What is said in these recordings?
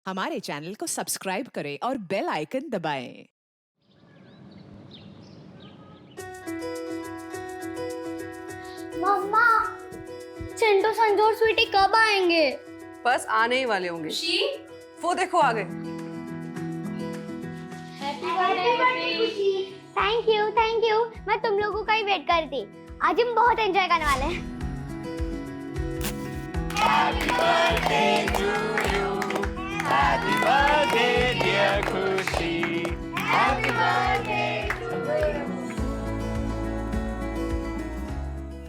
हमारे चैनल को सब्सक्राइब करें और बेल आइकन दबाएं। मम्मा, चिंटू संजू और स्वीटी कब आएंगे? बस आने ही वाले होंगे। वो देखो आ गए। Thank you. मैं तुम लोगों का ही वेट कर रही थी। आज हम बहुत एंजॉय करने वाले हैं। Happy birthday to you. Happy birthday dear Khushi. Happy birthday to you.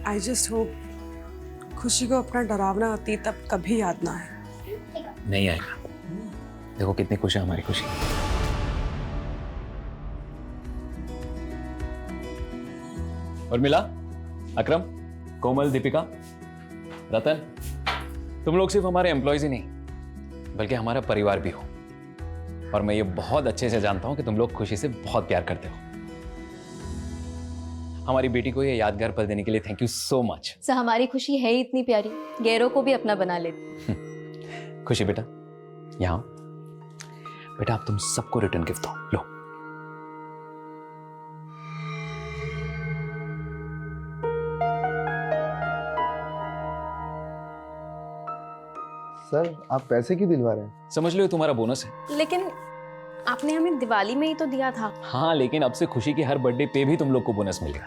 I just hope खुशी को अपना डरावना अतीत अब कभी याद ना आए। नहीं आएगा। देखो कितनी खुश है हमारी खुशी। और मिला अकरम, कोमल, दीपिका, रतन, तुम लोग सिर्फ हमारे एम्प्लॉयज ही नहीं बल्कि हमारा परिवार भी हो। और मैं ये बहुत अच्छे से जानता हूं कि तुम लोग खुशी से बहुत प्यार करते हो। हमारी बेटी को ये यादगार पल देने के लिए thank you so much. Sir, हमारी खुशी है ही इतनी प्यारी, गैरों को भी अपना बना लेती। खुशी बेटा, यहाँ बेटा, आप तुम सबको रिटर्न गिफ्ट दो। लो। सर, आप पैसे क्यों दिलवा रहे हैं? समझ लो ये तुम्हारा बोनस है। लेकिन आपने हमें दिवाली में ही तो दिया था। हाँ, लेकिन अब से खुशी की हर बर्थडे पे भी तुम लोग को बोनस मिलेगा।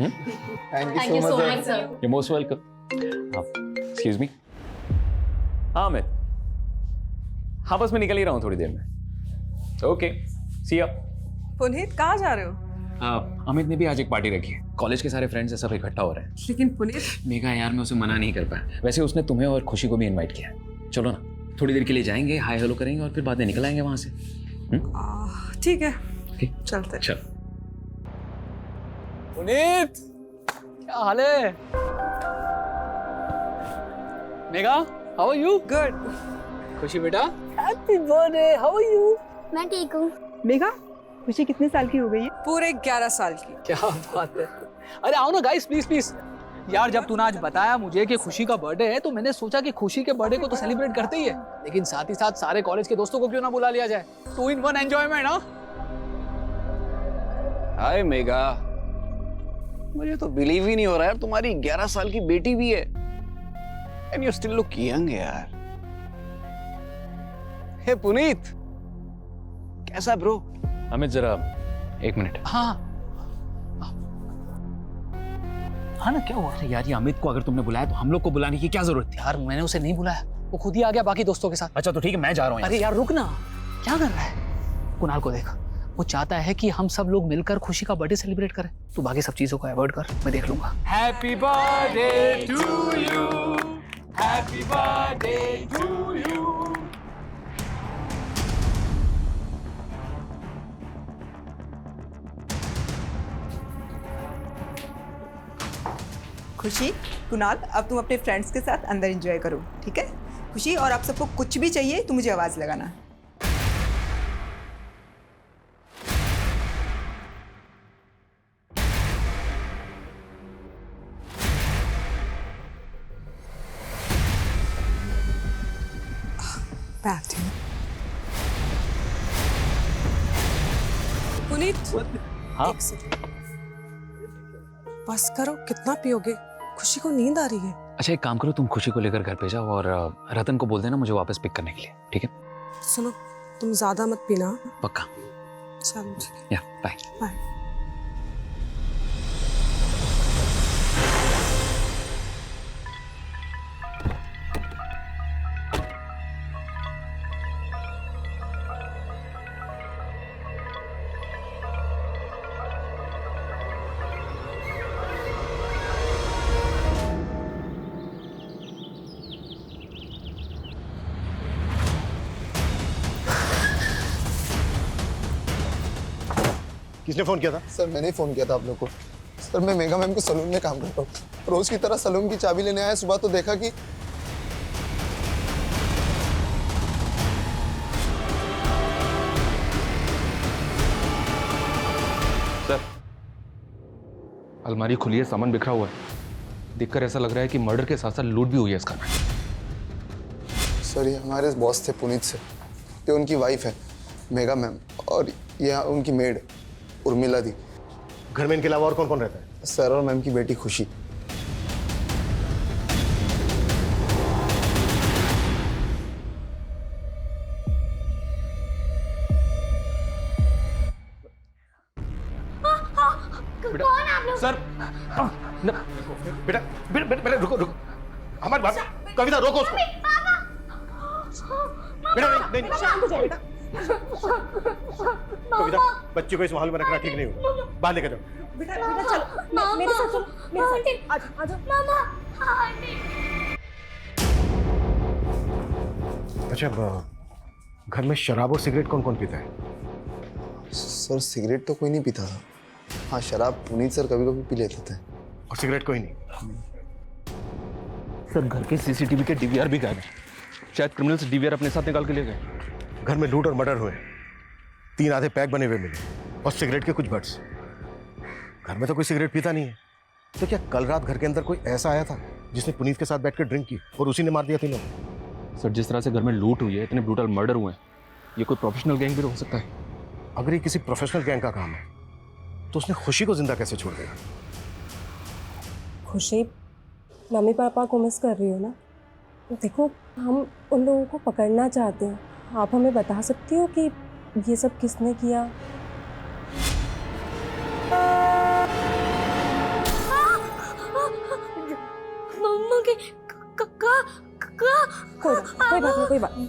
Thank you so much sir. You most welcome. Excuse me. हाँ अमित, हाँ बस मैं निकल ही रहा हूँ थोड़ी देर में। ओके, सी या। पुनीत कहाँ जा रहे हो? अमित ने भी आज एक पार्टी रखी है। कॉलेज के सारे फ्रेंड्स सब इकट्ठा हो रहे हैं। लेकिन पुनीत, मेघा यार, मैं उसे मना नहीं कर पाया। वैसे उसने तुम्हें और खुशी को भी इनवाइट किया है। चलो ना, थोड़ी देर के लिए जाएंगे, हाय हेलो करेंगे और फिर बाद में निकल आएंगे वहां से। ठीक है, ठीक, चलते। चल। पुनीत, क्या हाल है? Megha, how are you? Good. Khushi बेटा, happy birthday, how are you? मैं ठीक हूँ। मेघा, खुशी कितने साल की हो गई है? पूरे 11 साल की। क्या बात है। अरे आओ ना गाइस, प्लीज प्लीज। यार जब तूने आज बताया मुझे कि खुशी का बर्थडे है तो मैंने सोचा कि खुशी के बर्थडे को तो सेलिब्रेट करते ही है, लेकिन साथ ही साथ सारे कॉलेज के दोस्तों को क्यों ना बुला लिया जाए। 2 in 1 एंजॉयमेंट। हाँ हाय मेघा, मुझे तो बिलीव ही नहीं हो रहा है तुम्हारी 11 साल की बेटी भी है। And you still look young यार। हे पुनीत, कैसा ब्रो? अमित जरा एक मिनट। हाँ हाँ ना, क्या हुआ? अरे यार, ये अमित को अगर तुमने बुलाया तो हम लोग को बुलाने की क्या जरूरत थी? यार मैंने उसे नहीं बुलाया, वो खुद ही आ गया बाकी दोस्तों के साथ। अच्छा तो ठीक है, मैं जा रहा हूँ। अरे यार रुक ना, क्या कर रहा है? कुणाल को देख, वो चाहता है कि हम सब लोग मिलकर खुशी का बर्थडे सेलिब्रेट करें। तू बाकी सब चीजों को अवॉइड कर, मैं देख लूंगा। Happy birthday to you, happy birthday to you. Khushi, Kunal, अब तुम अपने फ्रेंड्स के साथ अंदर एंजॉय करो, ठीक है? खुशी, और आप सबको कुछ भी चाहिए तो मुझे आवाज लगाना। पुनीत, हाँ? एक सेकंड। बस करो, कितना पियोगे? खुशी को नींद आ रही है। अच्छा एक काम करो, तुम खुशी को लेकर घर पे जाओ और रतन को बोल देना मुझे वापस पिक करने के लिए, ठीक है? सुनो, तुम ज्यादा मत पीना। पक्का? चलो ठीक है, या बाय। बाय। किसने फोन किया था? सर मैंने ही फ़ोन किया था आप लोग को। सर मैं मेघा मैम के सलून में काम करता हूँ। रोज की तरह सलून की चाबी लेने आया, सुबह तो देखा कि सर, अलमारी खुली है, सामान बिखरा हुआ है। देखकर ऐसा लग रहा है कि मर्डर के साथ साथ लूट भी हुई है इसका। सर ये हमारे बॉस थे पुनीत से, ये उनकी वाइफ है मेगा मैम, और ये उनकी मेड उर्मिला दी। घर में इनके अलावा और कौन कौन रहता है? सर और मैम की बेटी खुशी। कौन आप लोग? सर बेटा बेटा बेटा बेटा, रुको रुको, हमारी बात, कविता रोको उसको। बेटा नहीं नहीं, शांत हो जाओ बेटा। कविता, बच्ची को इस माहौल में रखना ठीक नहीं होगा, बाहर लेकर जाओ। बेटा बेटा चलो, मेरे साथ चलो, मेरे साथ आ जाओ। मामा अच्छा, घर में शराब और सिगरेट कौन कौन पीता है? सर सिगरेट तो कोई नहीं पीता था। हाँ, शराब पुनीत सर कभी कभी पी लेते थे। और सिगरेट कोई नहीं? सर घर के सीसीटीवी के डीवीआर भी गायब है। शायद क्रिमिनल्स डीवीआर अपने साथ निकाल के ले गए। घर में लूट और मर्डर हुए, 3 आधे पैक बने हुए मिले और सिगरेट के कुछ बट्स। घर में तो कोई सिगरेट पीता नहीं है, तो क्या कल रात घर के अंदर कोई ऐसा आया था जिसने पुनीत के साथ बैठकर ड्रिंक की और उसी ने मार दिया तीनों? सर जिस तरह से घर में लूट हुई है, इतने ब्रूटल मर्डर हुए हैं, ये कोई प्रोफेशनल गैंग भी तो हो सकता है। अगर ये किसी प्रोफेशनल गैंग का काम है तो उसने खुशी को जिंदा कैसे छोड़ दिया? खुशी, मम्मी पापा को मिस कर रही हो ना? देखो, हम उन लोगों को पकड़ना चाहते हैं। आप हमें बता सकती हो कि ये सब किसने किया? मम्मा के कोई बात नहीं, कोई बात नहीं।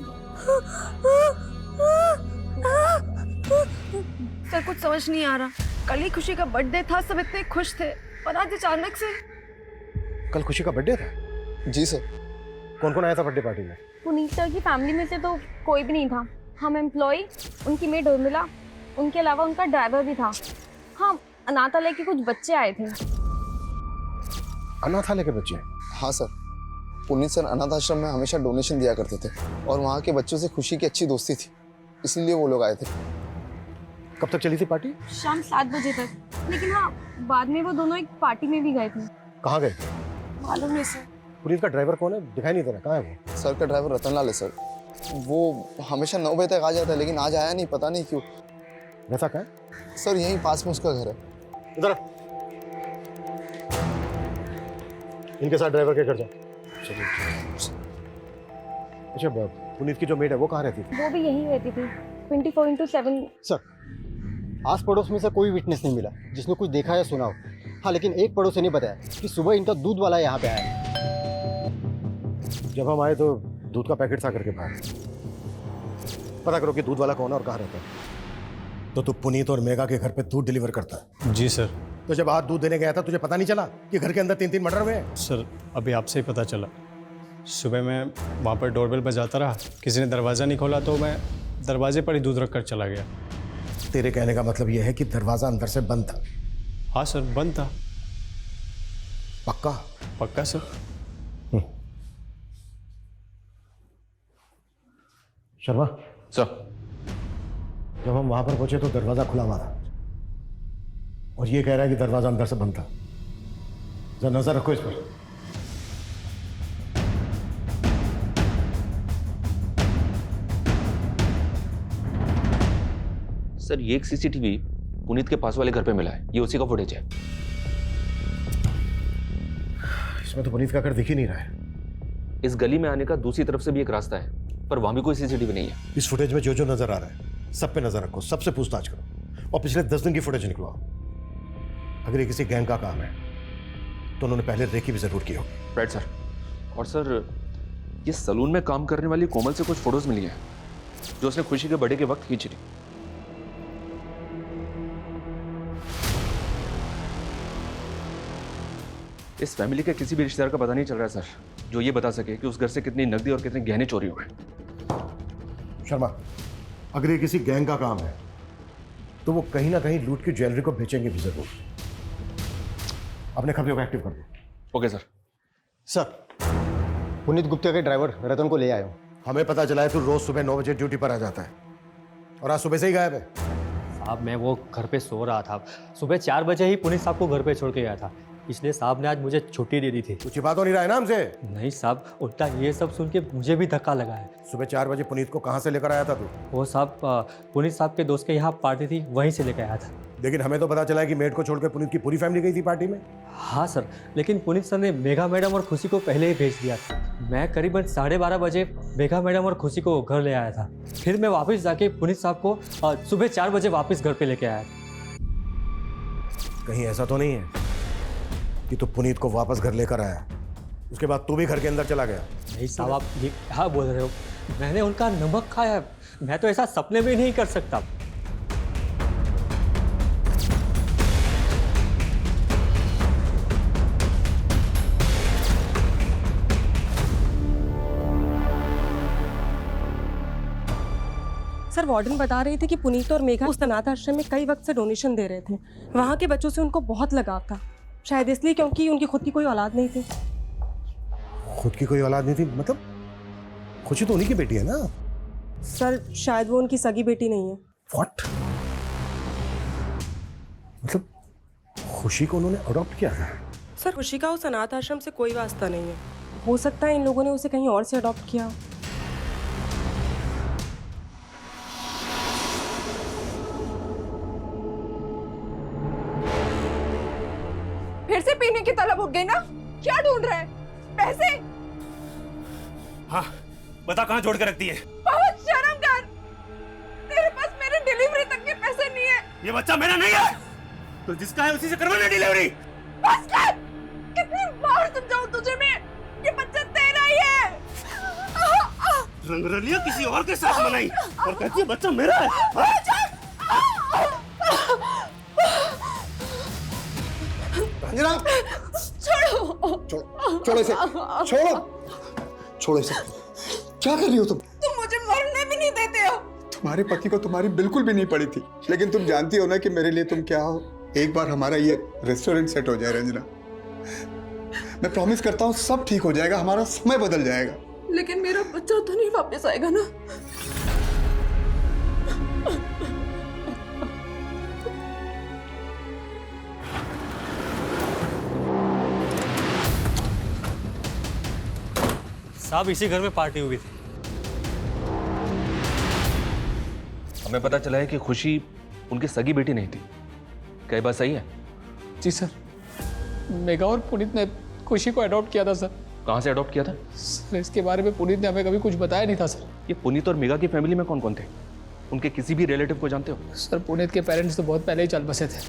सर कुछ समझ नहीं आ रहा। कल ही खुशी का बर्थडे था, सब इतने खुश थे, और आज अचानक से। कल खुशी का बर्थडे था? जी सर। कौन कौन आया था बर्थडे पार्टी में? पुनीत सर की फैमिली में से तो कोई भी नहीं था। हम एम्प्लॉय, उनकी मेड उर्मिला, उनके अलावा उनका ड्राइवर भी था। हाँ, अनाथालय के कुछ बच्चे आए थे। अनाथालय के बच्चे? हाँ सर, पुनीत सर अनाथ आश्रम में हमेशा डोनेशन दिया करते थे और वहाँ के बच्चों से खुशी की अच्छी दोस्ती थी, इसलिए वो लोग आए थे। कब तक चली थी पार्टी? शाम 7 बजे तक। लेकिन हाँ, बाद में वो दोनों एक पार्टी में भी गए थे। कहाँ गए? मालूम नहीं सर। पुनीत का ड्राइवर कौन है? दिखाई नहीं दे रहा, कहाँ है वो? सर का ड्राइवर रतन लाल है सर। वो हमेशा 9 बजे तक आ जाता है, लेकिन आज आया नहीं, पता नहीं क्यों। रहता कहाँ है? सर यहीं पास में उसका घर है। इधर इनके साथ ड्राइवर के घर जाओ। चलिए। अच्छा, पुनीत की जो मेड है वो कहाँ रहती थी? वो भी यहीं रहती थी, 24/7। सर आस पड़ोस में से कोई विटनेस नहीं मिला जिसने कुछ देखा या सुना हो। हाँ, लेकिन एक पड़ोसी ने बताया कि सुबह इनका दूध वाला यहाँ पे आया। जब हम आए तो दूध का पैकेट था करके बाहर। पता करो कि दूध वाला कौन है और कहाँ रहता है। तो तू पुनीत और मेगा के घर पे दूध डिलीवर करता है? जी सर। तो जब आज दूध देने गया था तुझे पता नहीं चला कि घर के अंदर 3 मर्डर हुए हैं? सर अभी आपसे ही पता चला। सुबह मैं वहाँ पर डोरबेल बजाता रहा, किसी ने दरवाज़ा नहीं खोला तो मैं दरवाजे पर ही दूध रख कर चला गया। तेरे कहने का मतलब यह है कि दरवाजा अंदर से बंद था? हाँ सर, बंद था। पक्का? पक्का सर। शर्मा सर, जब हम वहां पर पहुंचे तो दरवाजा खुला हुआ था और ये कह रहा है कि दरवाजा अंदर से बंद था। जरा नजर रखो इस पर। सर ये एक सीसीटीवी पुनीत के पास वाले घर पे मिला है, ये उसी का फुटेज है। इसमें तो पुनीत का घर दिख ही नहीं रहा है। इस गली में आने का दूसरी तरफ से भी एक रास्ता है, पर वहां भी कोई सीसीटीवी नहीं है। इस फुटेज में जो जो नजर आ रहा है सब पे नजर रखो, सबसे पूछताछ करो और पिछले 10 दिन की फुटेज निकलवाओ। अगर ये किसी गैंग का काम है तो उन्होंने पहले रेकी भी जरूर की होगी। Right sir. और सर ये सलून में काम करने वाली कोमल से कुछ फोटोज मिली हैं जो उसने खुशी के बर्थडे के वक्त खींची थी। इस फैमिली के किसी भी रिश्तेदार का पता नहीं चल रहा है सर, जो ये बता सके कि उस घर से कितनी नकदी और कितने गहने चोरी हुए। शर्मा, अगर ये किसी गैंग का काम है तो वो कहीं ना कहीं लूट की ज्वेलरी को बेचेंगे भी जरूर। अपने खबरों को एक्टिव कर दो। Okay sir. Sir Puneet Gupta के ड्राइवर रतन को ले आया हूँ। हमें पता चला है तू रोज सुबह 9 बजे ड्यूटी पर आ जाता है और आज सुबह से ही गायब है। साहब मैं वो घर पे सो रहा था, सुबह 4 बजे ही पुनीत साहब को घर पे छोड़ के गया था। इसलिए साहब ने आज मुझे छुट्टी दे दी थी। कुछ छिपा तो नहीं रहा है ना हमसे? नहीं साहब, उल्टा ये सब सुन के मुझे भी धक्का लगा है। सुबह 4 बजे पुनीत को कहाँ से लेकर आया था तू? वो साहब पुनीत साहब के दोस्त के यहाँ पार्टी थी, वहीं से लेकर आया था। लेकिन हमें तो पता चला है कि मेड को छोड़कर पुनीत की पूरी फैमिली गई थी पार्टी में। हाँ सर, लेकिन पुनीत सर ने मेघा मैडम और खुशी को पहले ही भेज दिया था। मैं करीबन 12:30 बजे मेघा मैडम और खुशी को घर ले आया था। फिर मैं वापस जाके पुनीत साहब को सुबह 4 बजे वापस घर पे लेके आया था। कहीं ऐसा तो नहीं है कि तू पुनीत को वापस घर लेकर आया, उसके बाद तू भी घर के अंदर चला गया? नहीं साहब, आप ये क्या बोल रहे हो? मैंने उनका नमक खाया, मैं तो ऐसा सपने में नहीं कर सकता। सर वार्डन बता रही थी कि पुनीत और मेघा उस अनाथ आश्रम में कई वक्त से डोनेशन दे रहे थे। वहाँ के बच्चों से उनको बहुत लगाव था, शायद इसलिए क्योंकि उनकी खुद की कोई औलाद नहीं थी। खुद की कोई औलाद नहीं थी मतलब? खुशी तो उन्हीं की बेटी है ना? सर शायद वो उनकी सगी बेटी नहीं है। व्हाट? मतलब खुशी को उन्होंने अडॉप्ट किया है? सर खुशी का उस अनाथ आश्रम से कोई वास्ता नहीं है। हो सकता है इन लोगों ने उसे कहीं और से अडॉप्ट किया। फिर से पीने की तलब उठ गई ना? क्या ढूंढ रहे हैं? पैसे? हाँ, बता कहाँ जोड़ के रखती है? बहुत शर्म कर, तेरे पास मेरे डिलीवरी तक के पैसे नहीं है। ये बच्चा मेरा नहीं है, तो जिसका है उसी से करवाना डिलीवरी। बस कर, कितनी बार समझाऊं तुझे मैं, ये बच्चा तेरा ही है। रंगरलियां किसी और के साथ मनाई और कहती है बच्चा मेरा है। रंजना, छोड़ो इसे, छोड़ो इसे। क्या कर रही हो तुम? तुम मुझे मरने भी नहीं देते हो। तुम्हारे पति को तुम्हारी बिल्कुल भी नहीं पड़ी थी, लेकिन तुम जानती हो ना कि मेरे लिए तुम क्या हो। एक बार हमारा ये रेस्टोरेंट सेट हो जाए रंजना, मैं प्रॉमिस करता हूँ सब ठीक हो जाएगा, हमारा समय बदल जाएगा। लेकिन मेरा बच्चा तो नहीं वापस आएगा ना? साहब इसी घर में पार्टी हुई थी। हमें पता चला है कि खुशी उनकी सगी बेटी नहीं थी। क्या ये बात सही है? जी सर, मेघा और पुनीत ने खुशी को अडॉप्ट किया था सर। कहाँ से अडॉप्ट किया था? सर इसके बारे में पुनीत ने हमें कभी कुछ बताया नहीं था सर। ये पुनीत और मेघा की फैमिली में कौन कौन थे? उनके किसी भी रिलेटिव को जानते हो? सर पुनीत के पेरेंट्स तो बहुत पहले ही चल बसे थे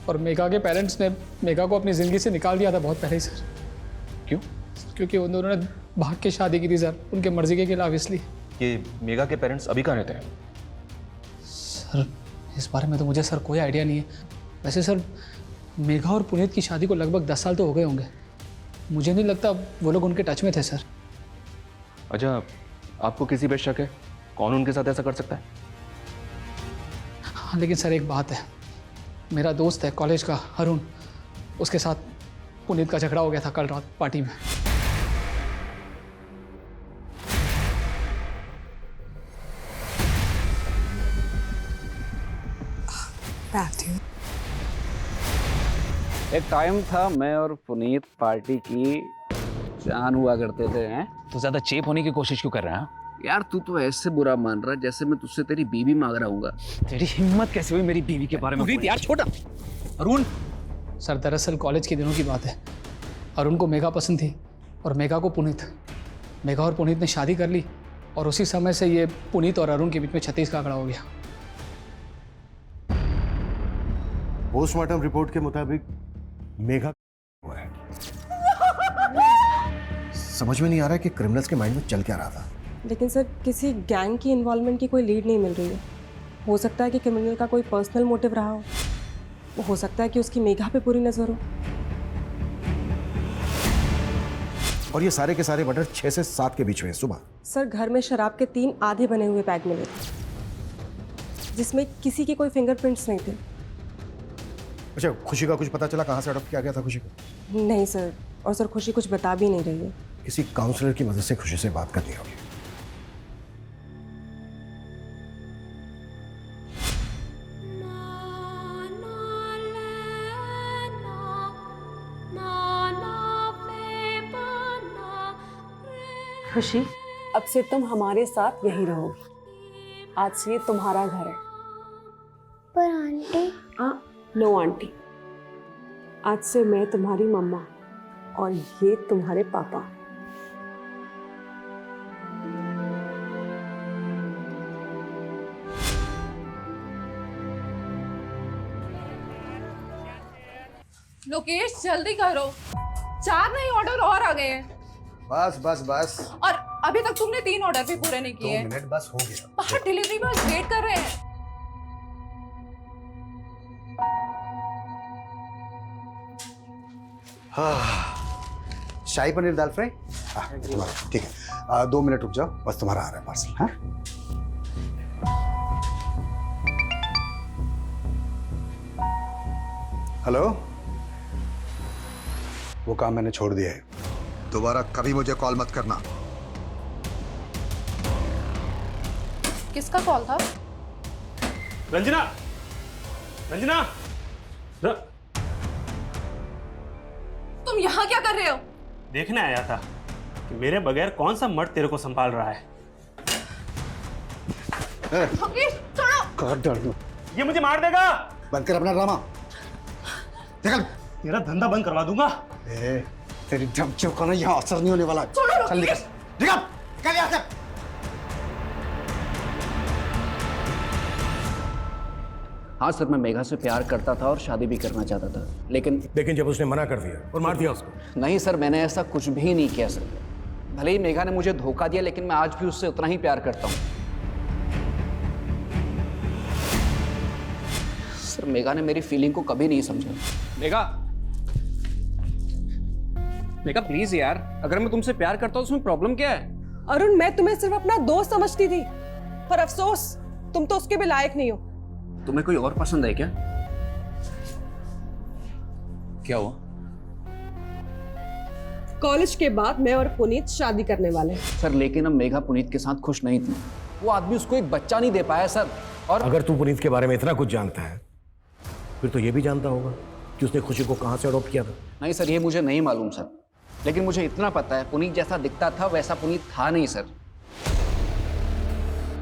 और मेघा के पेरेंट्स ने मेघा को अपनी ज़िंदगी से निकाल दिया था बहुत पहले ही सर। क्यों? क्योंकि उन दोनों ने भाग के शादी की थी सर, उनके मर्जी के खिलाफ। इसलिए ये मेघा के पेरेंट्स अभी कहाँ रहते हैं? सर इस बारे में तो मुझे सर कोई आइडिया नहीं है। वैसे सर मेघा और पुनीत की शादी को लगभग 10 साल तो हो गए होंगे। मुझे नहीं लगता वो लोग उनके टच में थे सर। अच्छा, आपको किसी पे शक है? कौन उनके साथ ऐसा कर सकता है? हाँ लेकिन सर एक बात है, मेरा दोस्त है कॉलेज का अरुण, उसके साथ पुनीत का झगड़ा हो गया था कल रात पार्टी में। एक टाइम था मैं और पुनीत पार्टी की जान हुआ करते थे। हैं तो ज्यादा चेप होने की कोशिश क्यों कर रहा है? यार तू तो ऐसे बुरा मान रहा जैसे मैं तुझसे तेरी बीवी मांग रहा हूँ। तेरी हिम्मत कैसे हुई मेरी बीवी के बारे में? पुनीत यार छोटा। अरुण सर दरअसल कॉलेज के दिनों की बात है। अरुण को मेघा पसंद थी और मेघा को पुनीत। मेघा और पुनीत ने शादी कर ली और उसी समय से ये पुनीत और अरुण के बीच में 36 का आंकड़ा हो गया। पोस्टमार्टम रिपोर्ट के मुताबिक मेघा हुआ है। समझ में नहीं आ रहा है कि क्रिमिनल्स के माइंड में चल क्या रहा था। लेकिन सर किसी गैंग की इन्वॉल्वमेंट की कोई लीड नहीं मिल रही है। हो सकता है कि क्रिमिनल का कोई पर्सनल मोटिव रहा हो सकता है कि उसकी मेघा पे पूरी नजर हो। और ये सारे के सारे मर्डर 6 से 7 के बीच में सुबह। सर घर में शराब के 3 आधे बने हुए पैक मिले थे जिसमें किसी के कोई फिंगरप्रिंट्स नहीं थे। अच्छा, खुशी का कुछ पता चला कहाँ से अडॉप्ट किया गया था खुशी को? नहीं सर, और सर खुशी कुछ बता भी नहीं रही है। किसी काउंसलर की मदद से खुशी से बात करनी होगी। खुशी, अब से तुम हमारे साथ यहीं रहोगी। आज से ये तुम्हारा घर है। पर आंटी। नो आंटी, आज से मैं तुम्हारी मम्मा और ये तुम्हारे पापा। लोकेश जल्दी करो, 4 नए ऑर्डर और आ गए हैं। बस बस बस, और अभी तक तुमने 3 ऑर्डर भी पूरे नहीं किए। 2 मिनट बस हो गया। बाहर डिलीवरी बॉयज वेट कर रहे हैं। शाही पनीर दाल फ्राई। ठीक है, 2 मिनट रुक जाओ, बस तुम्हारा आ रहा है पार्सल। हाँ, हेलो, वो काम मैंने छोड़ दिया है, दोबारा कभी मुझे कॉल मत करना। किसका कॉल था? रंजना, रंजना, तुम यहाँ क्या कर रहे हो? देखने आया था कि मेरे बगैर कौन सा मर्द तेरे को संभाल रहा है। लोकेश छोड़ो। कर डर दो। ये मुझे मार देगा। बंद कर अपना ड्रामा। निकल। तेरा धंधा बंद करवा दूंगा। तेरी धमकियों का ना यहाँ असर नहीं होने वाला। चल निकल, निकल, निकल यहाँ से। हाँ सर, मैं मेघा से प्यार करता था और शादी भी करना चाहता था, लेकिन जब उसने मना कर दिया और मार दिया उसको। नहीं सर, मैंने ऐसा कुछ भी नहीं किया सर। भले ही मेघा ने मुझे धोखा दिया, लेकिन मैं आज भी उससे उतना ही प्यार करता हूँ। सर, मेघा ने मेरी फीलिंग को कभी नहीं समझा। मेघा, मेघा प्लीज यार, अगर मैं तुमसे प्यार करता हूँ उसमें प्रॉब्लम क्या है? अरुण, मैं तुम्हें सिर्फ अपना दोस्त समझती थी, पर अफसोस तुम तो उसके भी लायक नहीं हो। तुम्हें कोई और पसंद है क्या? क्या हुआ? कॉलेज के बाद मैं और पुनीत शादी करने वाले हैं। सर, लेकिन अब मेघा पुनीत के साथ खुश नहीं थी। वो आदमी उसको एक बच्चा नहीं दे पाया सर। और अगर तू पुनीत के बारे में इतना कुछ जानता है, फिर तो ये भी जानता होगा कि उसने खुशी को कहां से अडॉप्ट किया था। नहीं सर, ये मुझे नहीं मालूम सर, लेकिन मुझे इतना पता है पुनीत जैसा दिखता था वैसा पुनीत था नहीं सर।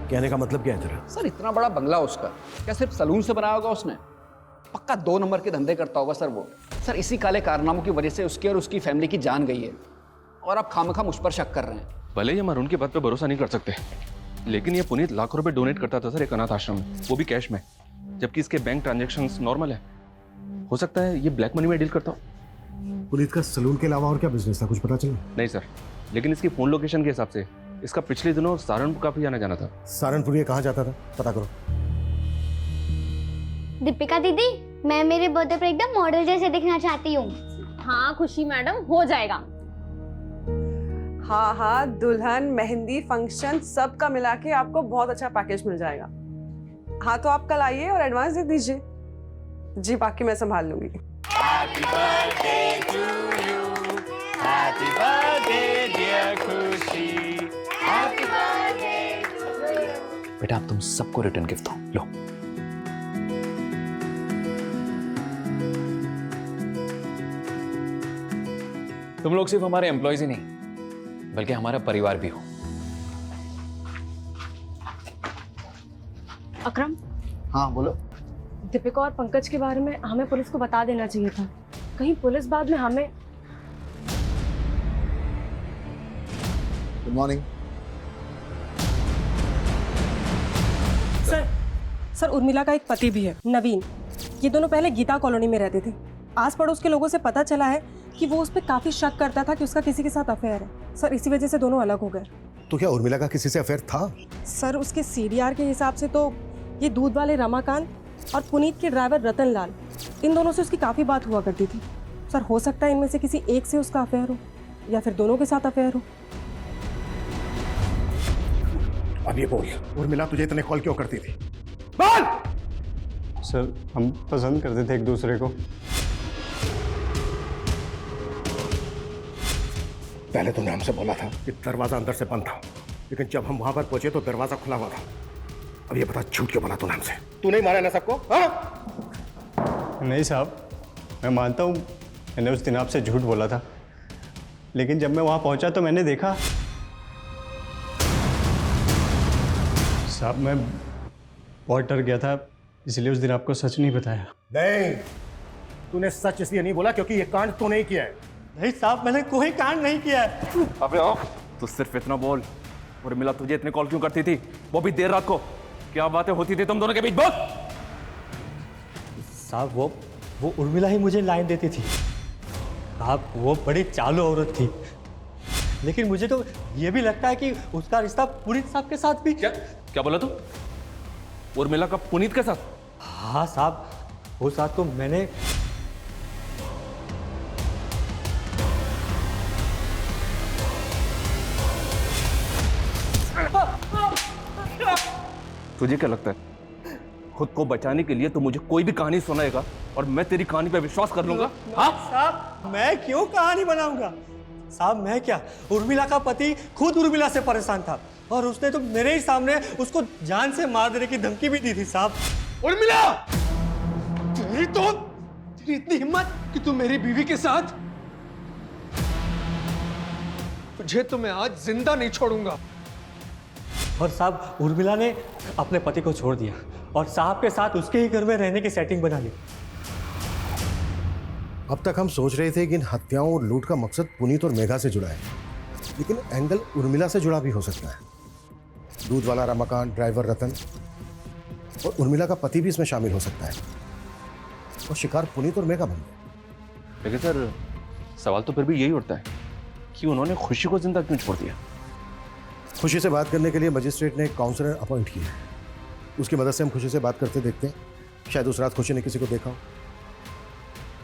कहने का मतलब क्या है तेरा? सर, इतना बड़ा बंगला उसका, क्या सिर्फ सलून से बनाया होगा उसने? पक्का 2 नंबर के धंधे करता होगा सर वो। सर, इसी काले कारनामों की वजह से उसकी और उसकी फैमिली की जान गई है, और आप खामखा मुझ पर शक कर रहे हैं। भले ही हम अरुण की बात पे भरोसा नहीं कर सकते, लेकिन ये पुनीत लाखों रुपए डोनेट करता था सर एक अनाथ आश्रम में, वो भी कैश में, जबकि इसके बैंक ट्रांजैक्शंस नॉर्मल है। हो सकता है ये ब्लैक मनी में डील करता हो। पुनीत का सलून के अलावा और क्या बिजनेस था, कुछ पता चला? नहीं सर, लेकिन इसकी फोन लोकेशन के हिसाब से इसका पिछले दिनों सहारनपुर काफी आना जाना था। सहारनपुर ये कहाँ जाता था, पता करो। दीपिका दीदी, मैं मेरे बर्थडे पर एकदम मॉडल जैसे दिखना चाहती हूँ। हाँ खुशी मैडम, हो जाएगा। हाँ हाँ, दुल्हन, मेहंदी, फंक्शन सब का मिला के आपको बहुत अच्छा पैकेज मिल जाएगा। हाँ तो आप कल आइए और एडवांस दे दीजिए जी, बाकी मैं संभाल लूंगी। Happy birthday to you, happy birthday dear खुशी, happy birthday to you। बेटा, आप तुम सबको रिटर्न गिफ्ट दो, लो। तुम लोग सिर्फ हमारे एम्प्लॉयज ही नहीं, बल्कि हमारा परिवार भी हो। अकरम, हाँ बोलो। दीपिका और पंकज के बारे में हमें पुलिस को बता देना चाहिए था, कहीं पुलिस बाद में हमें। गुड मॉर्निंग सर, उर्मिला का एक पति भी है, नवीन। ये दोनों पहले गीता कॉलोनी में रहते थे। आस पड़ोस के लोगों से पता चला है कि वो उस पर काफी शक करता था कि उसका किसी के साथ अफेयर है। सर, इसी वजह से दोनों अलग हो गए। तो क्या उर्मिला का किसी से अफेयर था? सर, उसके सीडीआर के हिसाब से तो ये दूध वाले रमाकांत और पुनीत के ड्राइवर रतन लाल, इन दोनों से उसकी काफी बात हुआ करती थी। सर, हो सकता है इनमें से किसी एक से उसका अफेयर हो, या फिर दोनों के साथ अफेयर हो। अब ये बोल, उर्मिला तुझे इतने कॉल क्यों करती थी? बोल! सर, हम पसंद करते थे एक दूसरे को। पहले तुमने हमसे बोला था कि दरवाजा अंदर से बंद था, लेकिन जब हम वहां पर पहुंचे तो दरवाजा खुला हुआ था। अब ये बता, झूठ क्यों बोला तूने हमसे? तू नहीं मारा ना सबको? हाँ? नहीं साहब, मैं मानता हूँ मैंने उस दिन आपसे झूठ बोला था, लेकिन जब मैं वहाँ पहुँचा तो मैंने देखा साहब मैं बहुत डर गया था, इसलिए उस दिन आपको सच नहीं बताया। नहीं, तूने सच इसलिए नहीं बोला क्योंकि ये कांड तू नहीं किया है। नहीं साहब, मैंने कोई कांड नहीं किया है। अबे आओ, तू सिर्फ इतना बोल। और मिला तुझे इतने कॉल क्यों करती थी, वो भी देर रात को? क्या बातें होती थी तुम दोनों के बीच? बोल। साहब वो उर्मिला ही मुझे लाइन देती थी। साहब वो बड़ी चालू औरत थी, लेकिन मुझे तो ये भी लगता है कि उसका रिश्ता पुनीत साहब के साथ भी। क्या बोला तू? उर्मिला का पुनीत के साथ? हाँ साहब, वो साथ तो मैंने तुझे क्या लगता है खुद को बचाने के लिए तू मुझे कोई भी कहानी सुनाएगा और मैं तेरी कहानी पे विश्वास कर लूंगा? हाँ साहब, मैं क्यों कहानी बनाऊंगा? साहब मैं क्या, उर्मिला का पति खुद उर्मिला से परेशान था और उसने तो मेरे ही सामने उसको जान से मार देने की धमकी भी दी थी साहब। उर्मिला, तेरी इतनी हिम्मत कि तू मेरी बीवी के साथ? तुझे तो मैं आज जिंदा नहीं छोड़ूंगा। और साहब उर्मिला ने अपने पति को छोड़ दिया और साहब के साथ उसके ही घर में रहने की सेटिंग बना ली। अब तक हम सोच रहे थे कि इन हत्याओं और लूट का मकसद पुनीत और मेघा से जुड़ा है, लेकिन एंगल उर्मिला से जुड़ा भी हो सकता है। दूध वाला रमाकांत, ड्राइवर रतन और उर्मिला का पति भी इसमें शामिल हो सकता है और शिकार पुनीत और मेघा बन गए। लेकिन सर सवाल तो फिर भी यही उठता है कि उन्होंने खुशी को जिंदा क्यों छोड़ दिया? खुशी से बात करने के लिए मजिस्ट्रेट ने एक काउंसलर अपॉइंट किया है। उसकी मदद से हम खुशी से बात करते देखते हैं, शायद उस रात खुशी ने किसी को देखा हो।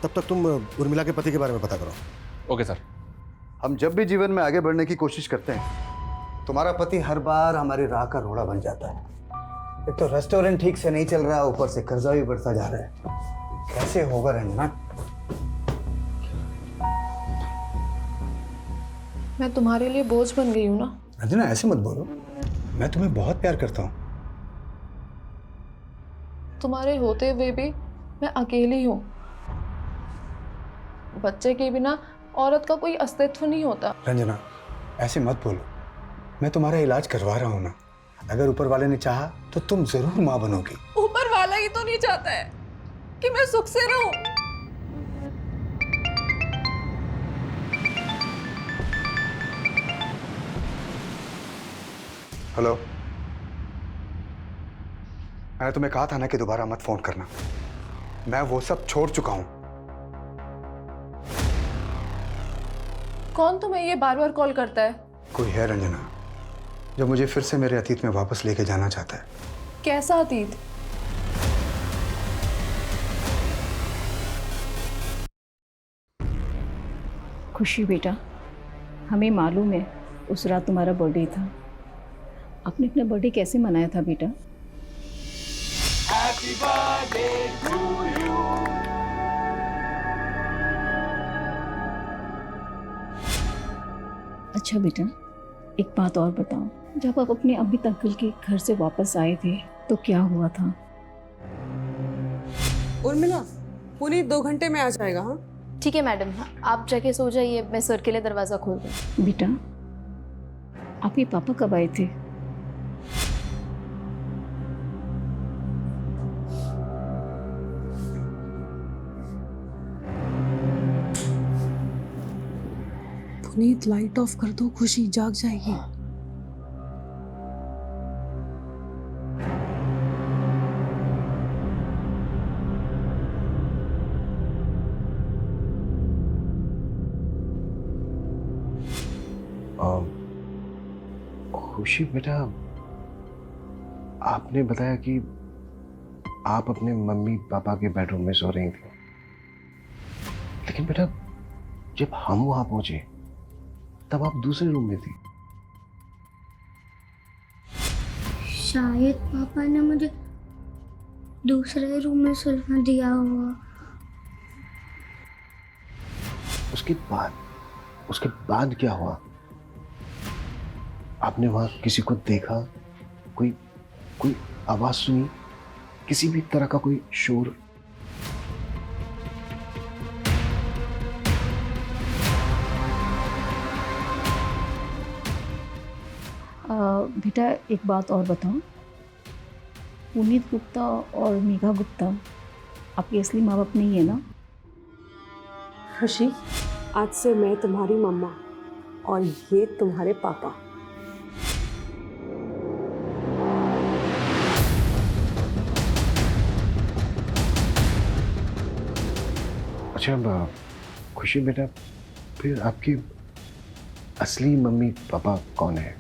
तब तक तुम उर्मिला के पति के बारे में पता करो। Okay sir. हम जब भी जीवन में आगे बढ़ने की कोशिश करते हैं, तुम्हारा पति हर बार हमारी राह का रोड़ा बन जाता है। एक तो रेस्टोरेंट ठीक से नहीं चल रहा, ऊपर से कर्जा भी बढ़ता जा रहा है। कैसे होगा रंजना? मैं तुम्हारे लिए बोझ बन गई हूँ ना? रंजना ऐसे मत बोलो, मैं तुम्हें बहुत प्यार करता हूँ। तुम्हारे होते हुए भी मैं अकेली हूँ। बच्चे के बिना औरत का कोई अस्तित्व नहीं होता। रंजना ऐसे मत बोलो, मैं तुम्हारा इलाज करवा रहा हूँ ना। अगर ऊपर वाले ने चाहा तो तुम जरूर माँ बनोगी। ऊपर वाला ही तो नहीं चाहता है कि मैं सुख से रहूं। हेलो, मैंने तुम्हें कहा था ना कि दोबारा मत फोन करना। मैं वो सब छोड़ चुका हूं। कौन तुम्हें ये बार बार कॉल करता है? कोई है रंजना जो मुझे फिर से मेरे अतीत में वापस लेके जाना चाहता है। कैसा अतीत? खुशी बेटा, हमें मालूम है उस रात तुम्हारा बर्थडे था। आपने अपना बर्थडे कैसे मनाया था बेटा? Happy birthday to you. अच्छा बेटा, एक बात और बताओ, जब आप अपने अमित अंकल के घर से वापस आए थे तो क्या हुआ था? उर्मिला, पुनीत 2 घंटे में आ जाएगा। हाँ ठीक है मैडम, आप जाके सो जाइए, मैं सर के लिए दरवाजा खोल दूँ। बेटा, आपके पापा कब आए थे? पुनीत लाइट ऑफ कर दो, खुशी जाग जाएगी। खुशी बेटा, आपने बताया कि आप अपने मम्मी पापा के बेडरूम में सो रही थी, लेकिन बेटा जब हम वहां पहुंचे तब आप दूसरे रूम में थी। शायद पापा ने मुझे दूसरे रूम में सुलवा दिया हुआ। उसके बाद क्या हुआ? आपने वहां किसी को देखा? कोई आवाज सुनी? किसी भी तरह का कोई शोर? बेटा एक बात और बताओ, पुनीत गुप्ता और मेघा गुप्ता आपके असली माँ बाप नहीं है ना? खुशी, आज से मैं तुम्हारी मम्मा और ये तुम्हारे पापा। अच्छा खुशी बेटा, फिर आपकी असली मम्मी पापा कौन है?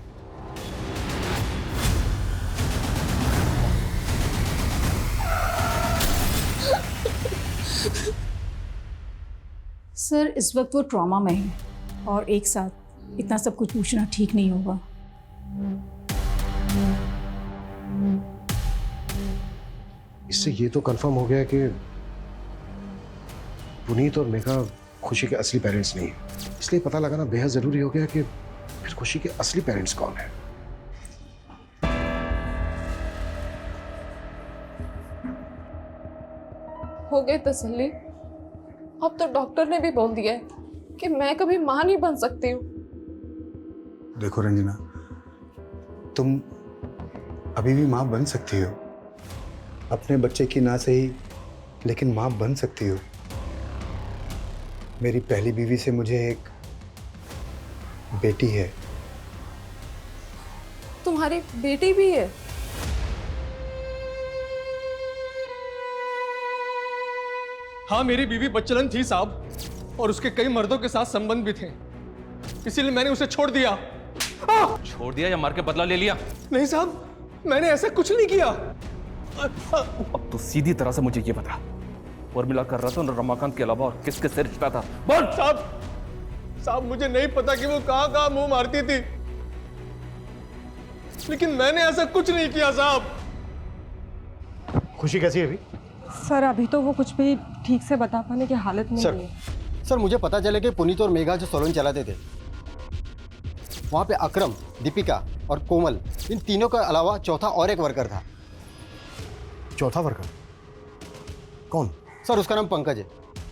सर इस वक्त वो ट्रॉमा में है और एक साथ इतना सब कुछ पूछना ठीक नहीं होगा। इससे ये तो कंफर्म हो गया कि पुनीत और मेघा खुशी के असली पेरेंट्स नहीं है, इसलिए पता लगाना बेहद जरूरी हो गया कि फिर खुशी के असली पेरेंट्स कौन है। हो गई तसल्ली। अब तो डॉक्टर ने भी बोल दिया है कि मैं कभी मां नहीं बन सकती हूँ। देखो रंजना, तुम अभी भी माँ बन सकती हो। अपने बच्चे की ना सही, लेकिन माँ बन सकती हो। मेरी पहली बीवी से मुझे एक बेटी है। तुम्हारी बेटी भी है? हाँ, मेरी बीवी बच्चलन थी साहब, और उसके कई मर्दों के साथ संबंध भी थे, इसीलिए मैंने उसे छोड़ दिया। छोड़ दिया या मार के बदला ले लिया? नहीं साहब, मैंने ऐसा कुछ नहीं किया। अब तो सीधी तरह से मुझे ये बता, उर्मिला कर रहा था और रमाकांत के अलावा और किसके से रिश्ता था? बोल। साहब मुझे नहीं पता कि वो कहाँ मुंह मारती थी, लेकिन मैंने ऐसा कुछ नहीं किया साहब। खुशी कैसी है अभी? सर अभी तो वो कुछ भी ठीक से बता पाने की हालत में नहीं है। सर मुझे पता चले कि पुनीत और मेघा जो सैलून चलाते थे, वहाँ पे अक्रम, दीपिका और कोमल, इन तीनों के अलावा चौथा और एक वर्कर था। चौथा वर्कर कौन? सर उसका नाम पंकज है।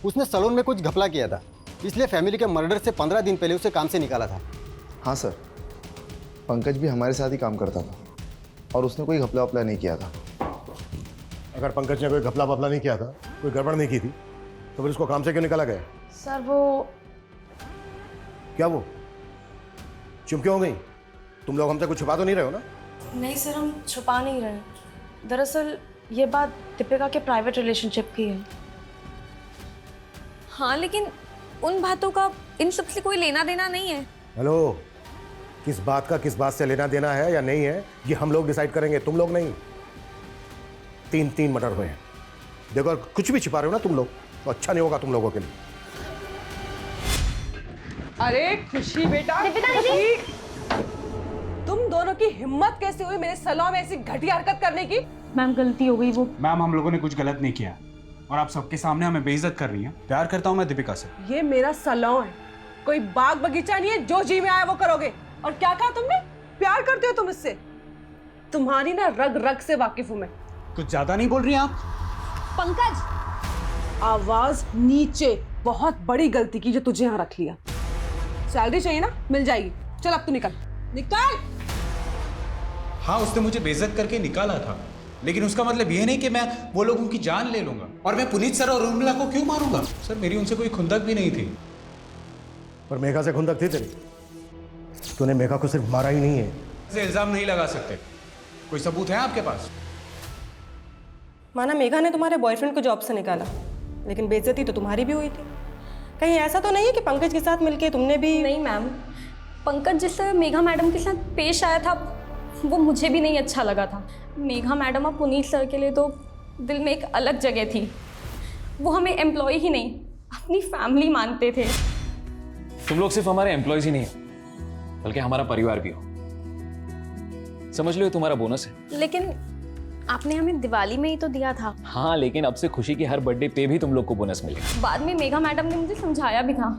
उसने सैलून में कुछ घपला किया था, इसलिए फैमिली के मर्डर से 15 दिन पहले उसे काम से निकाला था। हाँ सर, पंकज भी हमारे साथ ही काम करता था और उसने कोई घपला वपला नहीं किया था। अगर पंकज ने कोई घपला वपला नहीं किया था, कोई गड़बड़ नहीं की थी, तो फिर उसको काम से क्यों निकाला गया? सर वो क्या वो? चुप क्यों हो गई? तुम लोग हमसे कुछ छुपा तो नहीं रहे हो ना? नहीं सर, हम छुपा नहीं रहे। दरअसल ये बात दीपिका के प्राइवेट रिलेशनशिप की है। हाँ, लेकिन उन बातों का इन सब से कोई लेना देना नहीं है। हेलो, किस बात का किस बात से लेना देना है या नहीं है, ये हम लोग डिसाइड करेंगे, तुम लोग नहीं। 3 मर्डर हुए हैं। देखो, अगर कुछ भी छिपा रहे हो ना तुम लोग, तो अच्छा नहीं होगा तुम लोगों के लिए। अरे खुशी बेटा, खुशी, तुम दोनों की हिम्मत कैसे हुई मेरे सैलून में ऐसी घटिया हरकत करने की? मैम गलती हो गई। वो मैम, हम लोगों ने कुछ गलत नहीं किया और आप सबके सामने हमें बेइज्जत कर रही हैं। प्यार करता हूं मैं दीपिका से। ये मेरा सैलून है, कोई बाग बगीचा नहीं है जो जी में आया वो करोगे। और क्या कहा तुमने? प्यार करते हो तुम इससे? तुम्हारी ना रग रग से वाकिफ हूं मैं। कुछ ज्यादा नहीं बोल रही आप? पंकज, आवाज नीचे। बहुत बड़ी गलती की जो तुझे यहाँ रख लिया। सैलरी चाहिए ना, मिल जाएगी। चल अब तू निकल निकल। हाँ, उसने मुझे बेइज्जत करके निकाला था, लेकिन उसका मतलब ये नहीं कि मैं वो लोगों की जान ले लूंगा। और मैं पुनीत सर और उर्मिला को क्यों मारूंगा? सर मेरी उनसे कोई खुंदक भी नहीं थी। पर मेघा से खुंदक थी तेरी? तूने मेघा को सिर्फ मारा ही नहीं है। से इल्जाम नहीं लगा सकते। कोई सबूत है आपके पास? माना मेघा ने तुम्हारे बॉयफ्रेंड को जॉब से निकाला, लेकिन बेइज्जती तो तुम्हारी भी हुई थी। कहीं ऐसा तो नहीं है कि पंकज के साथ मिलके तुमने भी? नहीं मैम, पंकज जिस तरह मेघा मैडम के साथ पेश आया था वो मुझे भी नहीं अच्छा लगा था। मेघा मैडम और पुनीत सर के लिए तो दिल में एक अलग जगह थी। वो हमें एम्प्लॉय ही नहीं, अपनी फैमिली मानते थे। तुम लोग सिर्फ हमारे एम्प्लॉयज ही नहीं हो, बल्कि हमारा परिवार भी हो। समझ लो, तुम्हारा बोनस है। लेकिन आपने हमें दिवाली में ही तो दिया था। हाँ, लेकिन अब से खुशी की हर बर्थडे पे भी तुम लोग को बोनस मिलेगा। बाद में मेघा मैडम ने मुझे समझाया भी था,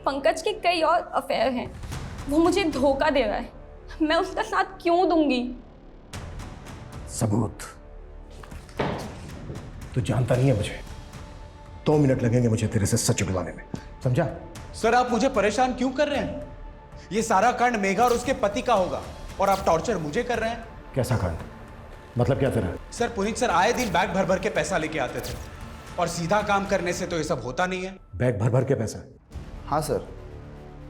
पंकज के कई और अफेयर हैं, वो मुझे धोखा दे रहा है, मैं उसका साथ क्यों दूंगी? सबूत? तू जानता नहीं है मुझे। 2 मिनट लगेंगे मुझे तेरे से सच उगलवाने में, समझा? सर आप मुझे परेशान क्यों कर रहे हैं? ये सारा कांड मेघा और उसके पति का होगा और आप टॉर्चर मुझे कर रहे हैं। कैसा कांड? मतलब क्या तेरा? सर पुनीत सर आए दिन बैग भर भर के पैसा लेके आते थे और सीधा काम करने से तो ये सब होता नहीं है। बैग भर भर के पैसा? हाँ सर,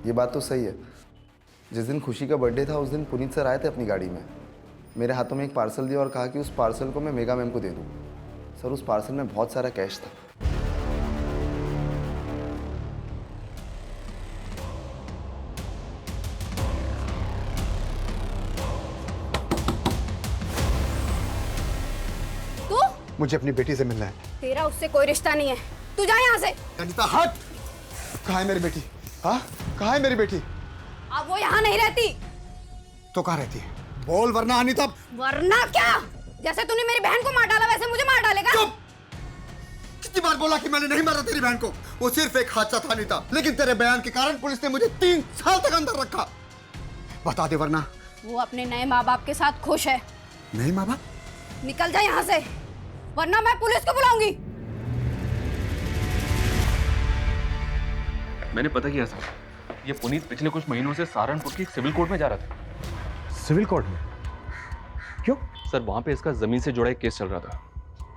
ये बात तो सही है। जिस दिन खुशी का बर्थडे था उस दिन पुनीत सर आए थे अपनी गाड़ी में, मेरे हाथों में एक पार्सल दिया और कहा कि उस पार्सल को मैं मेगा मैम को दे दूँ। सर उस पार्सल में बहुत सारा कैश था। मुझे अपनी बेटी से मिलना है। तेरा उससे कोई रिश्ता नहीं है, तू जा यहाँ से। अनीता हट! कहाँ है मेरी बेटी? हाँ, कहाँ है मेरी बेटी? अब वो यहाँ नहीं रहती। तो कहाँ रहती है? बोल वरना अनीता। वरना क्या? जैसे तूने मेरी बहन को मार डाला वैसे मुझे मार डालेगा। चुप! कितनी बार बोला कि मैंने नहीं मारा तेरी बहन को? वो सिर्फ एक हादसा था अनीता, लेकिन तेरे बयान के कारण पुलिस ने मुझे 3 साल तक अंदर रखा। बता दे वरना। वो अपने नए माँ बाप के साथ खुश है। नहीं माँ बाप? निकल जा यहाँ से, वरना मैं पुलिस को बुलाऊंगी। मैंने पता किया सर, ये पुनीत पिछले कुछ महीनों से सहारनपुर की सिविल कोर्ट में जा रहा था। सिविल कोर्ट में? क्यों? सर वहां पे इसका जमीन से जुड़ा एक केस चल रहा था।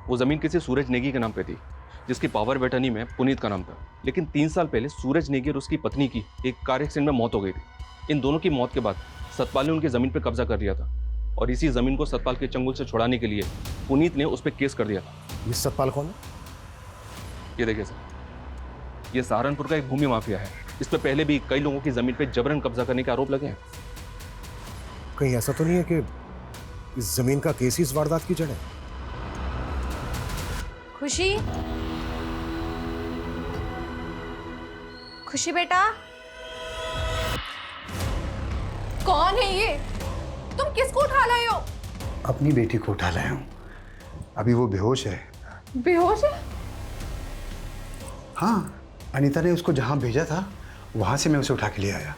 वो जमीन किसी सूरज नेगी के नाम पे थी, जिसकी पावर ऑफ अटर्नी में पुनीत का नाम था। लेकिन 3 साल पहले सूरज नेगी और उसकी पत्नी की एक कार एक्सीडेंट में मौत हो गई थी। इन दोनों की मौत के बाद सतपाल ने उनकी जमीन पे कब्जा कर लिया था और इसी जमीन को सतपाल के चंगुल से छुड़ाने के लिए पुनीत ने उस पर केस कर दिया था। ये सतपाल कौन है? ये देखिए सर, ये सहारनपुर का एक भूमि माफिया है। इस पे पहले भी कई लोगों की जमीन पे जबरन कब्जा करने के आरोप लगे हैं। कहीं ऐसा तो नहीं है कि इस जमीन का केस ही इस वारदात की जड़ है? खुशी, खुशी बेटा। कौन है ये? तुम किसको उठा लाए हो? अपनी बेटी को उठा लाया हूँ। अभी वो बेहोश है। बेहोश है? हाँ, अनीता ने उसको जहाँ भेजा था वहां से मैं उसे उठा के ले आया।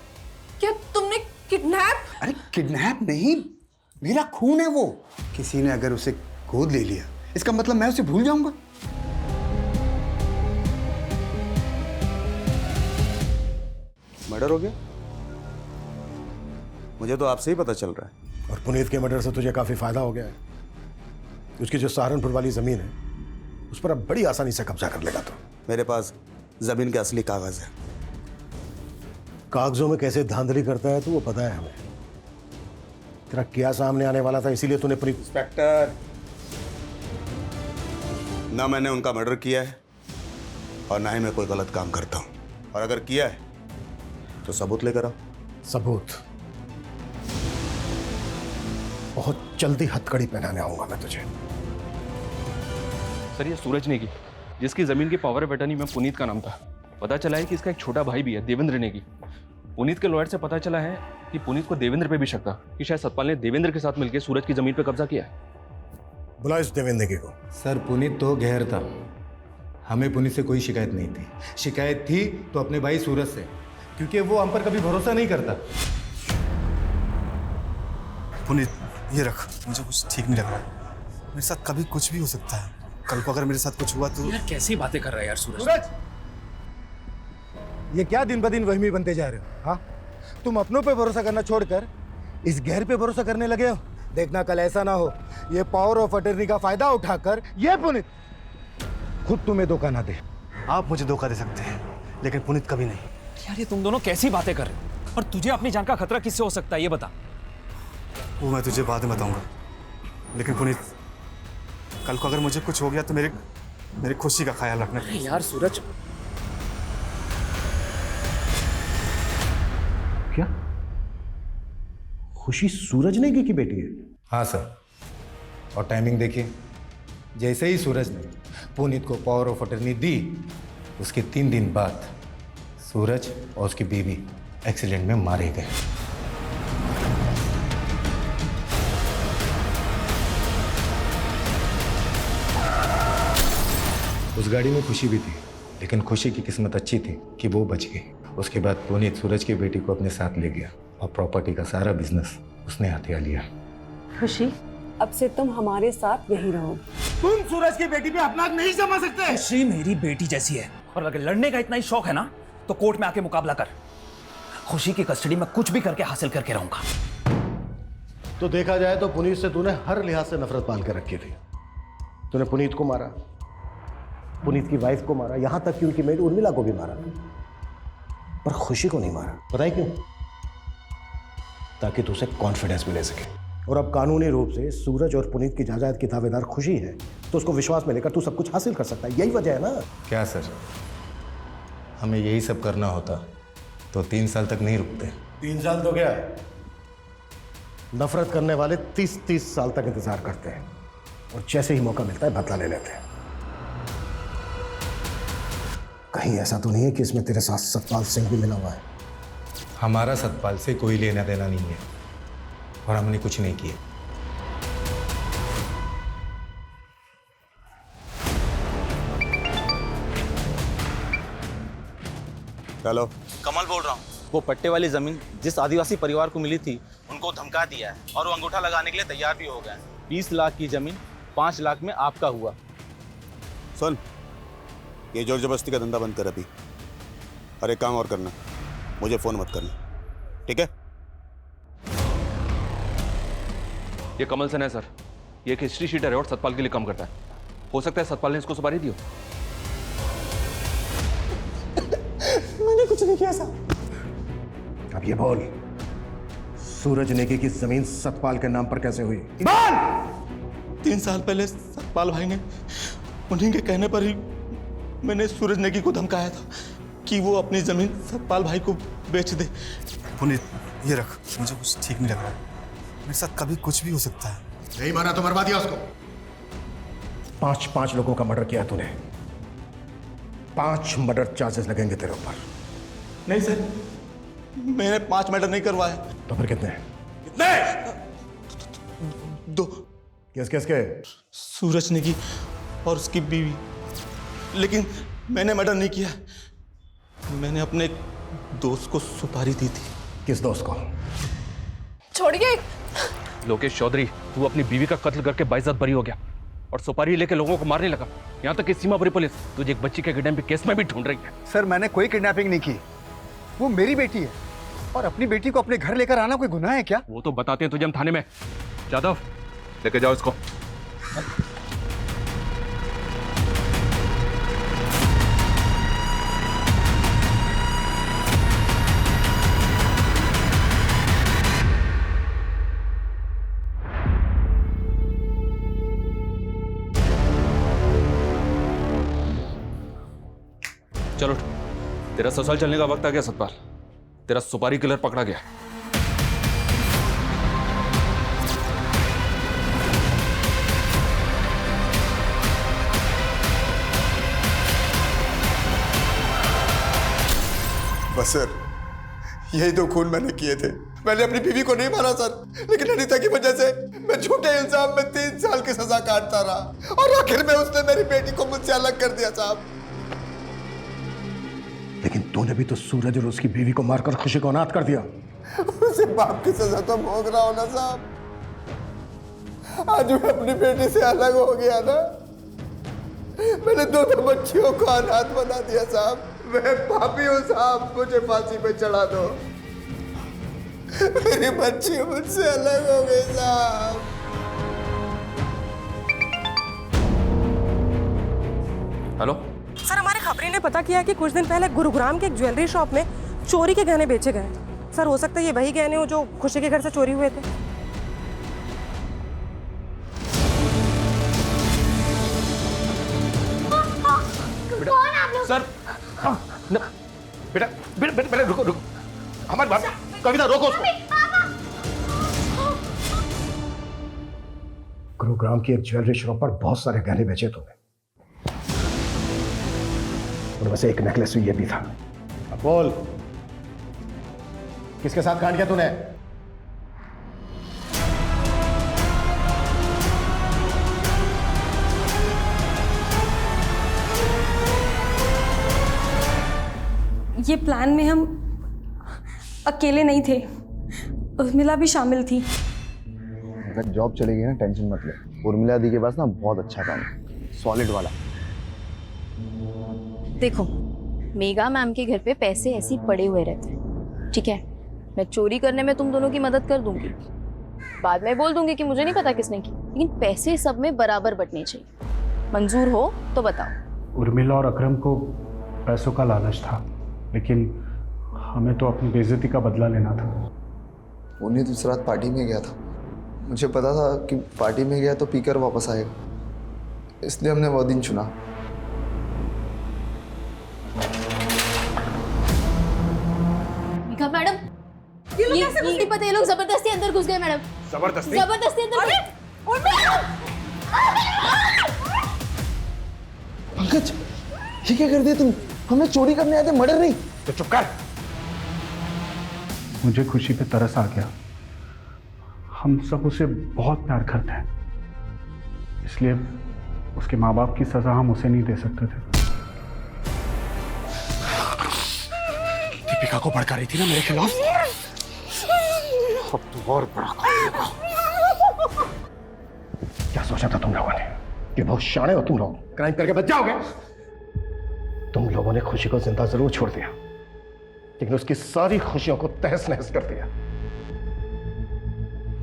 क्या तुमने किडनैप? अरे किडनैप नहीं, मेरा खून है वो। किसी ने अगर उसे गोद ले लिया इसका मतलब मैं उसे भूल जाऊंगा? मर्डर हो गया? मुझे तो आपसे ही पता चल रहा है। और पुनीत के मर्डर से तुझे काफी फायदा हो गया है। उसकी जो सहारनपुर वाली जमीन है उस पर अब बड़ी आसानी से कब्जा कर लेगा तो। मेरे पास जमीन के असली कागज है। कागजों में कैसे धांधली करता है तो वो पता है हमें। तेरा क्या सामने आने वाला था, इसीलिए तूने इंस्पेक्टर, ना मैंने उनका मर्डर किया है और ना ही मैं कोई गलत काम करता हूं। और अगर किया है तो सबूत लेकर आओ। सबूत? बहुत जल्दी हथकड़ी पहनाने आऊंगा मैं तुझे। सर ये सूरज नेगी, जिसकी जमीन की पावर ऑफ अटर्नी में पुनीत का नाम था, पता चला है कि इसका एक छोटा भाई भी है, देवेंद्र नेगी। पुनीत के लॉयर से पता चला है कि पुनीत को देवेंद्र पे भी शक था कि शायद सतपाल ने देवेंद्र के साथ मिलकर सूरज की जमीन पे कब्जा किया है। बुला इस देवेंद्र नेगी को। सर पुनीत तो गैर था, हमें पुनीत से कोई शिकायत नहीं थी। शिकायत थी तो अपने भाई सूरज से, क्योंकि वो हम पर कभी भरोसा नहीं करता। पुनीत ये रख, मुझे कुछ ठीक नहीं लग रहा। मेरे साथ कभी कुछ भी हो सकता है। कल को अगर मेरे साथ कुछ हुआ तो। यार कैसी बातें कर रहा है यार सूरज। सूरज, ये क्या दिन ब दिन वहमी बनते जा रहे हो? हाँ, तुम अपनों पे भरोसा करना छोड़कर इस गैर पे भरोसा करने लगे हो। देखना कल ऐसा ना हो ये पावर ऑफ अटर्नी का फायदा उठाकर ये पुनीत खुद तुम्हें धोखा ना दे। आप मुझे धोखा दे सकते हैं लेकिन पुनीत कभी नहीं। यार ये तुम दोनों कैसी बातें कर रहे हो? और तुझे अपनी जान का खतरा किससे हो सकता है ये बता। वो मैं तुझे बाद में बताऊंगा, लेकिन पुनीत कल को अगर मुझे कुछ हो गया तो मेरी खुशी का ख्याल रखना। यार सूरज, क्या खुशी सूरज नेगी की बेटी है? हाँ सर, और टाइमिंग देखिए, जैसे ही सूरज ने पुनीत को पावर ऑफ अटर्नी दी उसके 3 दिन बाद सूरज और उसकी बीवी एक्सीडेंट में मारे गए। उस गाड़ी में खुशी भी थी, लेकिन खुशी की किस्मत अच्छी थी कि वो बच गई। उसके बाद पुनीत सूरज की बेटी को अपने साथ ले गया और प्रॉपर्टी का सारा बिजनेस उसने हथिया लिया। खुशी, अब से तुम हमारे साथ यहीं रहो। तुम सूरज की बेटी पे अपना नहीं जमा सकते। खुशी मेरी बेटी जैसी है और अगर लड़ने का इतना ही शौक है ना तो कोर्ट में आके मुकाबला कर। खुशी की कस्टडी में कुछ भी करके हासिल करके रहूंगा। तो देखा जाए तो पुनीत से तूने हर लिहाज से नफरत पाल के रखी थी। तूने पुनीत को मारा, पुनीत की वाइफ को मारा, यहां तक कि उनकी मेड उर्मिला को भी मारा, पर खुशी को नहीं मारा। पता है क्यों? ताकि तुझे कॉन्फिडेंस मिले सके। और अब कानूनी रूप से सूरज और पुनीत की जायदाद की दावेदार खुशी है, तो उसको विश्वास में लेकर तू सब कुछ हासिल कर सकता है। यही वजह है ना। क्या सर, हमें यही सब करना होता तो 3 साल तक नहीं रुकते। 3 साल तो क्या है, नफरत करने वाले 30-30 साल तक इंतजार करते हैं और जैसे ही मौका मिलता है बदला ले लेते हैं। कहीं ऐसा तो नहीं है कि इसमें तेरे साथ सतपाल सिंह भी मिला हुआ है? हमारा सतपाल से कोई लेना देना नहीं है और हमने कुछ नहीं किया। हेलो, कमल बोल रहा हूँ। वो पट्टे वाली जमीन जिस आदिवासी परिवार को मिली थी उनको धमका दिया है और वो अंगूठा लगाने के लिए तैयार भी हो गए हैं। 20 लाख की जमीन 5 लाख में आपका हुआ। सुन, ये जोर जबरदस्ती का धंधा बंद कर अभी, और एक काम और करना, मुझे फोन मत करना, ठीक है? ये कमल सेन है सर, ये एक हिस्ट्री शीटर है और सतपाल के लिए काम करता है। हो सकता है सतपाल ने इसको सुपारी दी हो। मैंने कुछ नहीं किया साहब। अब ये बोल, सूरज नेगी की जमीन सतपाल के नाम पर कैसे हुई? 3 साल पहले सतपाल भाई ने, उन्हीं के कहने पर ही मैंने सूरज नेगी को धमकाया था कि वो अपनी जमीन सतपाल भाई को बेच दे। पुनीत, ये रख, मुझे कुछ ठीक नहीं लग रहा है। मेरे साथ कभी कुछ भी हो सकता है। नहीं माना तो मरवा दिया उसको। 5 लोगों का मर्डर किया तूने, 5 मर्डर चार्जेस लगेंगे तेरे ऊपर। नहीं सर, मैंने 5 मर्डर नहीं करवाए। तो फिर कितने? कितने? 2। किसके? सूरज नेगी और उसकी बीवी। लेकिन मैंने मर्डर नहीं किया, मैंने अपने दोस्त को सुपारी दी थी। किस दोस्त को? छोड़िए। लोकेश चौधरी, तू अपनी बीवी का कत्ल करके बाइज्जत बरी हो गया और सुपारी लेके लोगों को मारने लगा। यहाँ तक कि सीमापुरी पुलिस तुझे एक बच्ची के किडनैपिंग केस में भी ढूंढ रही है। सर, मैंने कोई किडनैपिंग नहीं की, वो मेरी बेटी है और अपनी बेटी को अपने घर लेकर आना कोई गुनाह है क्या? वो तो बताते हैं तुझे हम थाने में। जादव, लेके जाओ इसको। चलो, तेरा ससुराल चलने का वक्त आ गया सतपाल। तेरा सुपारी किलर पकड़ा गया। बस सर, यही 2 खून मैंने किए थे। मैंने अपनी बीवी को नहीं मारा सर, लेकिन अनीता की वजह से मैं झूठे इल्जाम में 3 साल की सजा काटता रहा और आखिर में उसने मेरी बेटी को मुझसे अलग कर दिया साहब। लेकिन तूने भी तो सूरज और उसकी बीवी को मारकर खुशी को अनाथ कर दिया। उसे बाप की सजा तो भोग रहा हूं ना साहब। आज मैं अपनी बेटी से अलग हो गया ना, मैंने 2 बच्चियों को अनाथ बना दिया साहब। मैं पापी हूं साहब, मुझे फांसी पे चढ़ा दो। मेरी बच्ची मुझसे अलग हो गई साहब। हेलो सर, हमारे खबरी ने पता किया कि कुछ दिन पहले गुरुग्राम के एक ज्वेलरी शॉप में चोरी के गहने बेचे गए। सर, हो सकता है ये वही गहने हो जो खुशी के घर से चोरी हुए थे। कौन आप लोग? सर, बेटा बेटा बेटा रुको, हमारी बात, कविता रोको उसको। गुरुग्राम की एक ज्वेलरी शॉप पर बहुत सारे गहने बेचे तुमने, उनमें से एक नेकलेस ये भी था। अब बोल, किसके साथ कांड किया तूने? ये प्लान में हम अकेले नहीं थे, उर्मिला भी शामिल थी। अगर जॉब चलेगी ना, टेंशन मत ले। उर्मिला दी के पास ना बहुत अच्छा काम है, सॉलिड वाला। देखो, मेगा मैम के घर पे पैसे ऐसे ही पड़े हुए रहते हैं, ठीक है? मैं चोरी करने में तुम दोनों की मदद कर दूंगी, बाद में बोल दूंगी कि मुझे नहीं पता किसने की, लेकिन पैसे सब में बराबर बंटने चाहिए। मंजूर हो तो बताओ। उर्मिला और अकरम को पैसों का लालच था, लेकिन हमें तो अपनी बेइज्जती का बदला लेना था। पुनीत उस रात पार्टी में गया था, मुझे पता था कि पार्टी में गया तो पीकर वापस आएगा, इसलिए हमने वो दिन चुना। मैडम ये नहीं पता, ये लोग जबरदस्ती अंदर घुस गए मैडम। जबरदस्ती अंदर पंकज, ये क्या कर दिया तुम? हमें चोरी करने आए थे, मर्डर नहीं। तो चुप कर। मुझे खुशी पे तरस आ गया। हम सब उसे बहुत प्यार करते हैं, इसलिए उसके माँ बाप की सजा हम उसे नहीं दे सकते थे। दीपिका को भड़का रही थी ना मेरे खिलाफ, अब तुम और बड़ा करेगा। क्या सोचा था तुम लोगों ने कि बहुत शाणे हो तुम लोग, क्राइम करके बच जाओगे? तुम लोगों ने खुशी को जिंदा जरूर छोड़ दिया, लेकिन उसकी सारी खुशियों को तहस नहस कर दिया।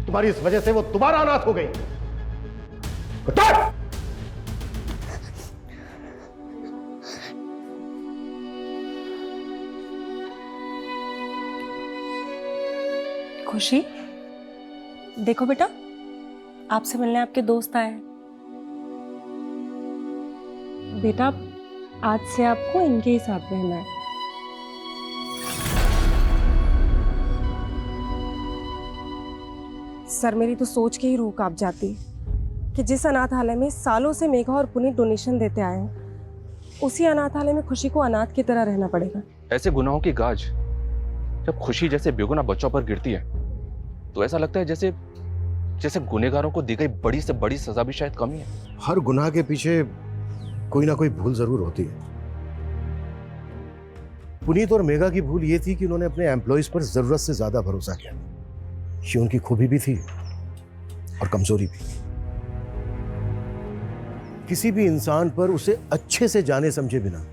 तुम्हारी इस वजह से वो दोबारा अनाथ हो गई। खुशी, देखो बेटा, आपसे मिलने आपके दोस्त आए हैं। बेटा, आज से आपको इनके ही साथ रहना है। सर, मेरी तो सोच के ही रूह कांप जाती कि जिस अनाथालय में सालों से मेघा और पुनीत डोनेशन देते आए हैं, उसी अनाथालय में खुशी को अनाथ की तरह रहना पड़ेगा। ऐसे गुनाहों की गाज जब खुशी जैसे बेगुनाह बच्चों पर गिरती है तो ऐसा लगता है जैसे जैसे गुनहगारों को दी गई बड़ी से बड़ी सजा भी शायद कम ही है। हर गुनाह के पीछे कोई ना कोई भूल जरूर होती है। पुनीत और मेघा की भूल ये थी कि उन्होंने अपने एम्प्लॉइज पर जरूरत से ज्यादा भरोसा किया। ये उनकी खूबी भी थी और कमजोरी भी। किसी भी इंसान पर उसे अच्छे से जाने समझे बिना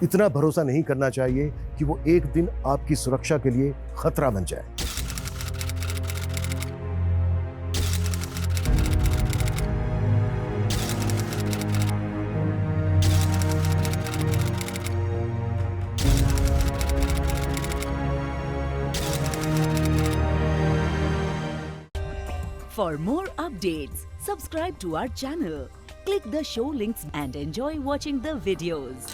इतना भरोसा नहीं करना चाहिए कि वो एक दिन आपकी सुरक्षा के लिए खतरा बन जाए। For more updates, subscribe to our channel, click the show links and enjoy watching the videos.